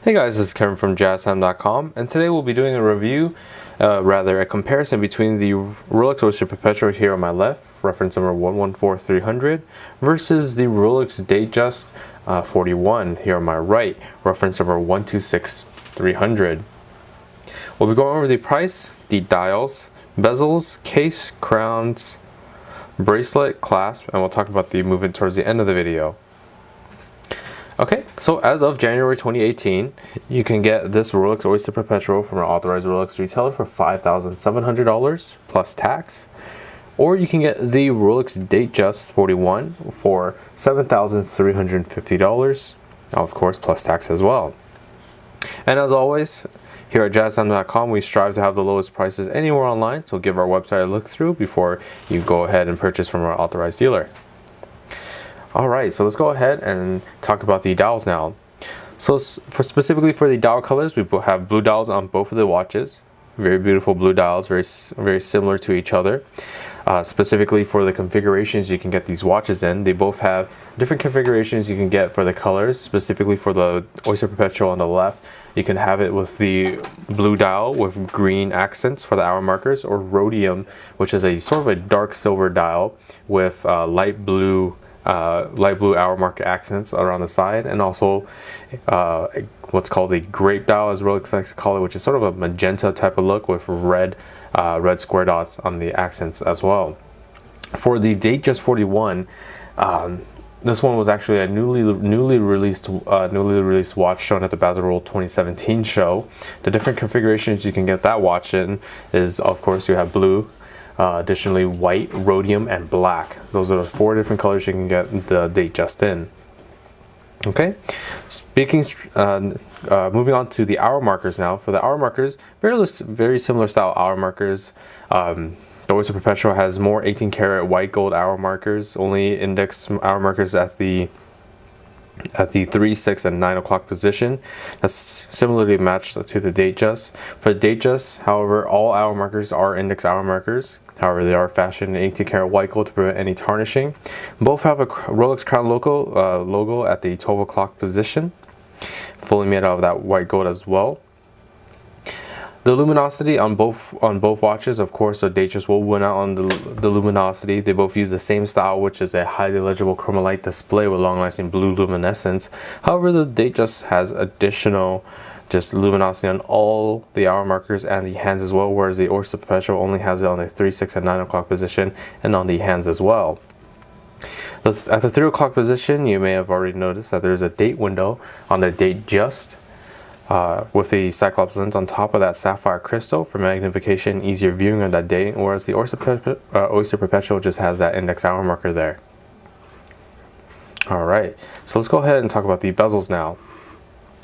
Hey guys, this is Kevin from JazTime.com, and today we'll be doing a review, a comparison between the Rolex OYSTER PERPETUal here on my left, reference number 114300, versus the Rolex Datejust 41 here on my right, reference number 126300. We'll be going over the price, the dials, bezels, case, crowns, bracelet, clasp, and we'll talk about the movement towards the end of the video. Okay, so as of January 2018, you can get this Rolex OYSTER PERPETUal from an authorized Rolex retailer for $5,700 plus tax, or you can get the Rolex Datejust 41 for $7,350, of course, plus tax as well. And as always, here at JazTime.com, we strive to have the lowest prices anywhere online, so give our website a look through before you go ahead and purchase from our authorized dealer. Alright, so let's go ahead and talk about the dials now. So specifically for the dial colors, we have blue dials on both of the watches. Very beautiful blue dials, very similar to each other. Specifically for the configurations you can get these watches in, they both have different configurations you can get for the colors. Specifically for the OYSTER PERPETUal on the left, you can have it with the blue dial with green accents for the hour markers, or rhodium, which is a sort of a dark silver dial with light blue hour marker accents around the side, and also what's called a grape dial, as Rolex likes to call it, which is sort of a magenta type of look with red square dots on the accents as well. For the Datejust 41, this one was actually a newly released watch shown at the Bezel 2017 show. The different configurations you can get that watch in is, of course, you have blue, additionally white, rhodium, and black. Those are the 4 different colors you can get the Datejust in. Okay, moving on to the hour markers now. For the hour markers, very similar style hour markers. The OYSTER PERPETUal has more 18 karat white gold hour markers, only index hour markers at the 3, 6, and 9 o'clock position. That's similarly matched to the Datejust. For the Datejust, however, all hour markers are index hour markers. However, they are fashioned in 18 karat white gold to prevent any tarnishing. Both have a Rolex Crown logo at the 12 o'clock position, fully made out of that white gold as well. The luminosity on both watches, of course, the Datejust will win out on the luminosity. They both use the same style, which is a highly legible chromolite display with long-lasting blue luminescence. However, the Datejust has additional luminosity on all the hour markers and the hands as well, whereas the OYSTER PERPETUal only has it on the 3, 6, and 9 o'clock position and on the hands as well. At the 3 o'clock position, you may have already noticed that there's a date window on the Datejust, with the Cyclops lens on top of that sapphire crystal for magnification and easier viewing on that date, whereas the OYSTER PERPETUal just has that index hour marker there. Alright, so let's go ahead and talk about the bezels now.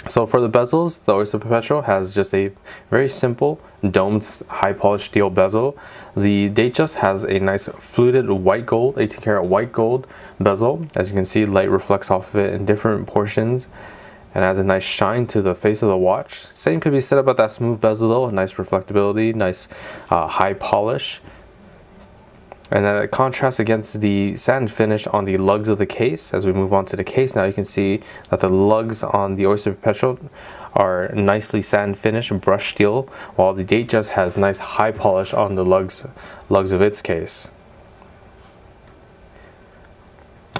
So for the bezels, the OYSTER PERPETUal has just a very simple domed high polished steel bezel. The Datejust has a nice fluted white gold, 18 karat white gold bezel. As you can see, light reflects off of it in different portions and adds a nice shine to the face of the watch. Same could be said about that smooth bezel though, nice reflectability, nice high polish. And that contrasts against the satin finish on the lugs of the case. As we move on to the case now, you can see that the lugs on the OYSTER PERPETUal are nicely satin finish and brushed steel, while the Datejust has nice high polish on the lugs of its case.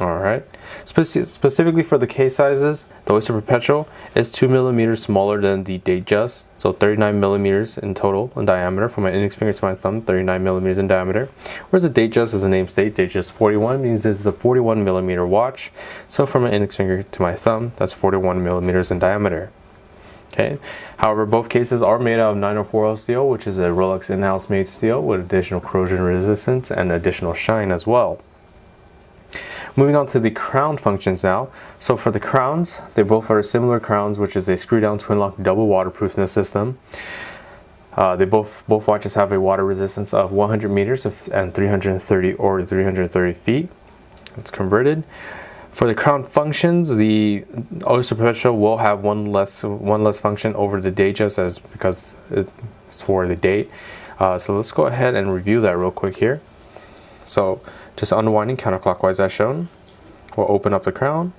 Alright, specifically for the case sizes, the OYSTER PERPETUal is 2 millimeters smaller than the Datejust, so 39 millimeters in total in diameter. From my index finger to my thumb, 39 millimeters in diameter. Whereas the Datejust, as the name states, Datejust 41 means this is a 41 millimeter watch. So from my index finger to my thumb, that's 41 millimeters in diameter. Okay. However, both cases are made out of 904L steel, which is a Rolex in-house made steel with additional corrosion resistance and additional shine as well. Moving on to the crown functions now. So for the crowns, they both are similar crowns, which is a screw-down twin-lock double waterproofness system. They both watches have a water resistance of 100 meters and 330 feet. It's converted. For the crown functions, the OYSTER PERPETUal will have one less function over the Datejust, because it's for the date. So let's go ahead and review that real quick here. So just unwinding counterclockwise as shown, we'll open up the crown.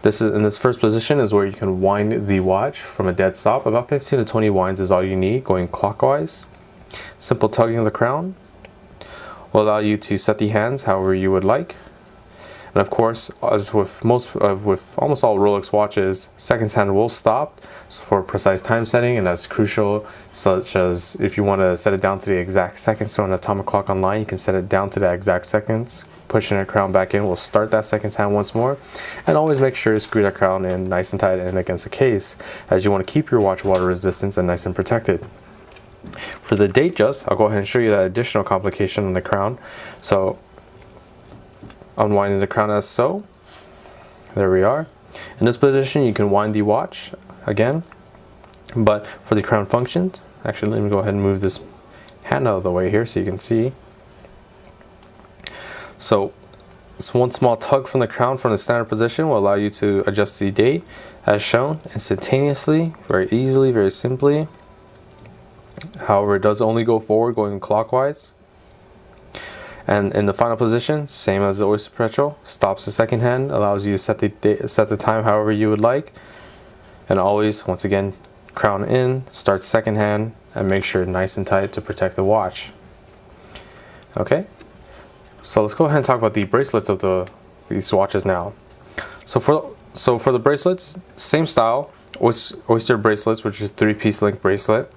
This is in this first position is where you can wind the watch from a dead stop. About 15 to 20 winds is all you need, going clockwise. Simple tugging of the crown will allow you to set the hands however you would like. And of course, as with almost all Rolex watches, seconds hand will stop for precise time setting, and that's crucial, such as if you want to set it down to the exact seconds. So an atomic clock online, you can set it down to the exact seconds. Pushing the crown back in will start that seconds hand once more. And always make sure to screw that crown in nice and tight and against the case, as you want to keep your watch water resistant and nice and protected. For the Datejust, I'll go ahead and show you that additional complication on the crown. So unwinding the crown as so. There we are. In this position, you can wind the watch again, but for the crown functions, actually let me go ahead and move this hand out of the way here so you can see. So one small tug from the crown from the standard position will allow you to adjust the date as shown instantaneously, very easily, very simply. However, it does only go forward going clockwise. And in the final position, same as the Oyster Perpetual, stops the second hand, allows you to set the time however you would like. And always, once again, crown in, start second hand, and make sure nice and tight to protect the watch. Okay, so let's go ahead and talk about the bracelets of these watches now. So for the bracelets, same style. Oyster bracelets, which is 3-piece link bracelet.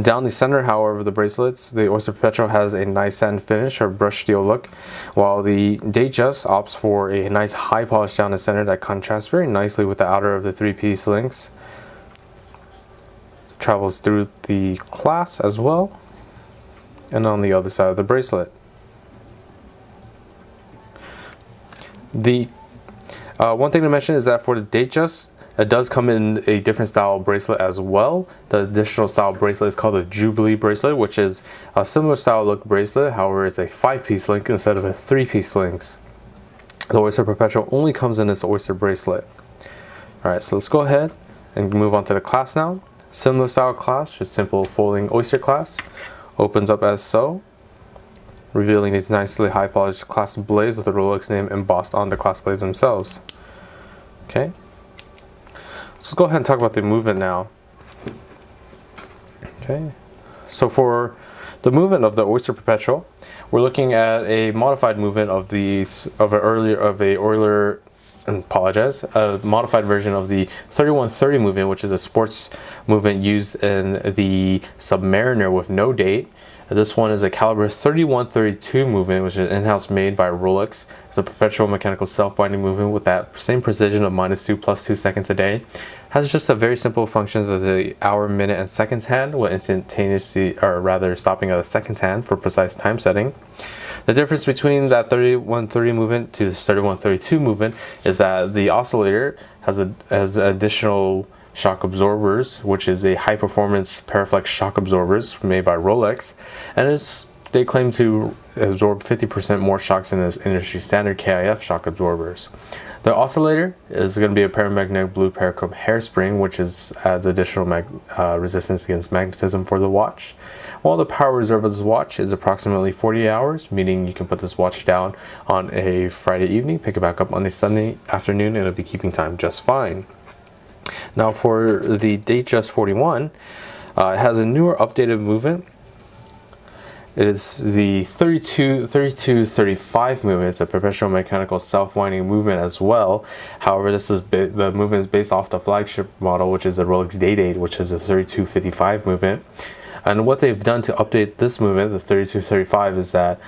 Down the center, however, the bracelets, the Oyster Perpetual has a nice satin finish or brushed steel look, while the Datejust opts for a nice high polish down the center that contrasts very nicely with the outer of the 3-piece links. Travels through the clasp as well, and on the other side of the bracelet. The one thing to mention is that for the Datejust, it does come in a different style bracelet as well. The additional style bracelet is called a Jubilee bracelet, which is a similar style look bracelet. However, it's a 5-piece link instead of a 3-piece links. The Oyster Perpetual only comes in this Oyster bracelet. Alright, so let's go ahead and move on to the clasp now. Similar style clasp, just simple folding oyster clasp. Opens up as so, revealing these nicely high polished clasp blades with the Rolex name embossed on the clasp blades themselves. Okay. Let's go ahead and talk about the movement now. Okay, so for the movement of the Oyster Perpetual, we're looking at a modified movement of a modified version of the 3130 movement, which is a sports movement used in the Submariner with no date. This one is a caliber 3132 movement, which is in-house made by Rolex. It's a perpetual mechanical self-winding movement with that same precision of -2 + 2 seconds a day. Has just a very simple functions of the hour, minute, and seconds hand, with instantaneously, or rather stopping at the seconds hand for precise time setting. The difference between that 3130 movement to the 3132 movement is that the oscillator has additional shock absorbers, which is a high performance Paraflex shock absorbers made by Rolex, and they claim to absorb 50% more shocks than its industry standard KIF shock absorbers. The oscillator is going to be a paramagnetic blue parachrome hairspring, which adds additional resistance against magnetism for the watch. While the power reserve of this watch is approximately 40 hours, meaning you can put this watch down on a Friday evening, pick it back up on a Sunday afternoon, and it'll be keeping time just fine. Now for the Datejust 41, it has a newer updated movement. It is the 32-35 movement. It's a perpetual mechanical self-winding movement as well. However, the movement is based off the flagship model, which is the Rolex Datejust, which is a 32-55 movement. And what they've done to update this movement, the 32-35, is that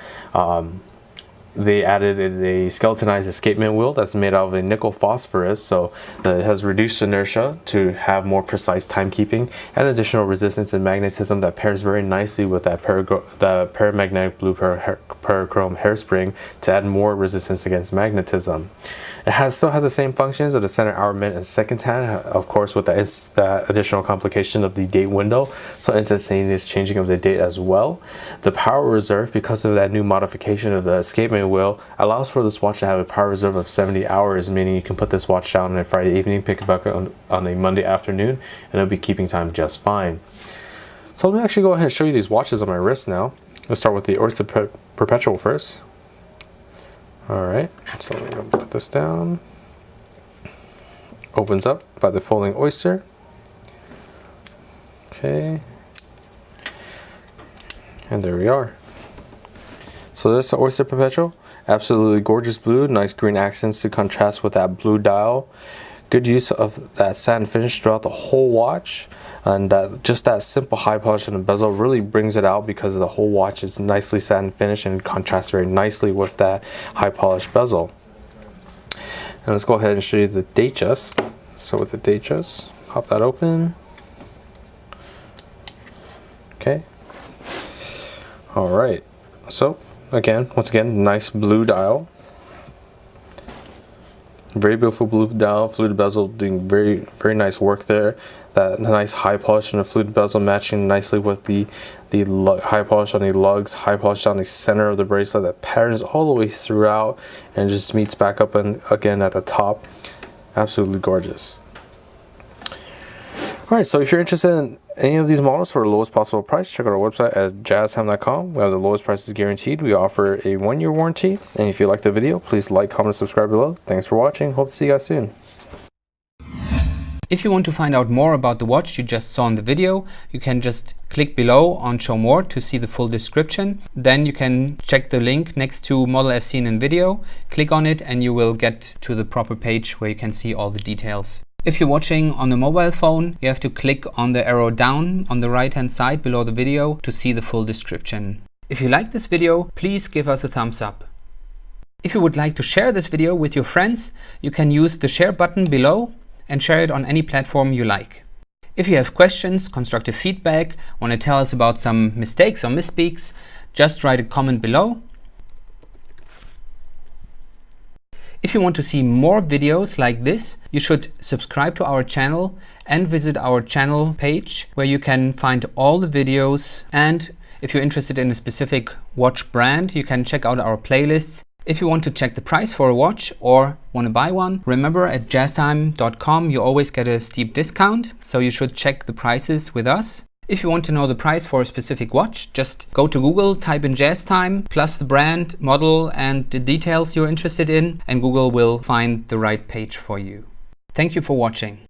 they added a skeletonized escapement wheel that's made out of a nickel phosphorus, so it has reduced inertia to have more precise timekeeping and additional resistance and magnetism that pairs very nicely with that paramagnetic blue parachrome hairspring to add more resistance against magnetism. It still has the same functions of the center, hour, minute, and second hand, of course, with the additional complication of the date window, so instantaneous changing of the date as well. The power reserve, because of that new modification of the escapement wheel, allows for this watch to have a power reserve of 70 hours, meaning you can put this watch down on a Friday evening, pick it back on a Monday afternoon, and it'll be keeping time just fine. So let me actually go ahead and show you these watches on my wrist now. Let's start with the Oyster Perpetual first. Alright, so I'm going to put this down. opens up by the folding oyster. Okay, and there we are. So this is the Oyster Perpetual. Absolutely gorgeous blue, nice green accents to contrast with that blue dial. Good use of that satin finish throughout the whole watch, and that simple high polish in the bezel really brings it out because the whole watch is nicely satin finish and contrasts very nicely with that high polish bezel. And let's go ahead and show you the Datejust. So with the Datejust, pop that open. Okay. All right. So once again, nice blue dial. Very beautiful blue dial, fluted bezel, doing very, very nice work there. That nice high polish in the fluted bezel matching nicely with the high polish on the lugs, high polish on the center of the bracelet that patterns all the way throughout and just meets back up and again at the top. Absolutely gorgeous. Alright, so if you're interested in any of these models for the lowest possible price, check out our website at JazTime.com. We have the lowest prices guaranteed. We offer a 1-year warranty. And if you liked the video, please like, comment, subscribe below. Thanks for watching. Hope to see you guys soon. If you want to find out more about the watch you just saw in the video, you can just click below on Show More to see the full description. Then you can check the link next to model as seen in video. Click on it and you will get to the proper page where you can see all the details. If you're watching on a mobile phone, you have to click on the arrow down on the right hand side below the video to see the full description. If you like this video, please give us a thumbs up. If you would like to share this video with your friends, you can use the share button below and share it on any platform you like. If you have questions, constructive feedback, want to tell us about some mistakes or misspeaks, just write a comment below. If you want to see more videos like this, you should subscribe to our channel and visit our channel page where you can find all the videos. And if you're interested in a specific watch brand, you can check out our playlists. If you want to check the price for a watch or want to buy one, remember at JazTime.com you always get a steep discount, so you should check the prices with us. If you want to know the price for a specific watch, just go to Google, type in JazTime, plus the brand, model, and the details you're interested in, and Google will find the right page for you. Thank you for watching.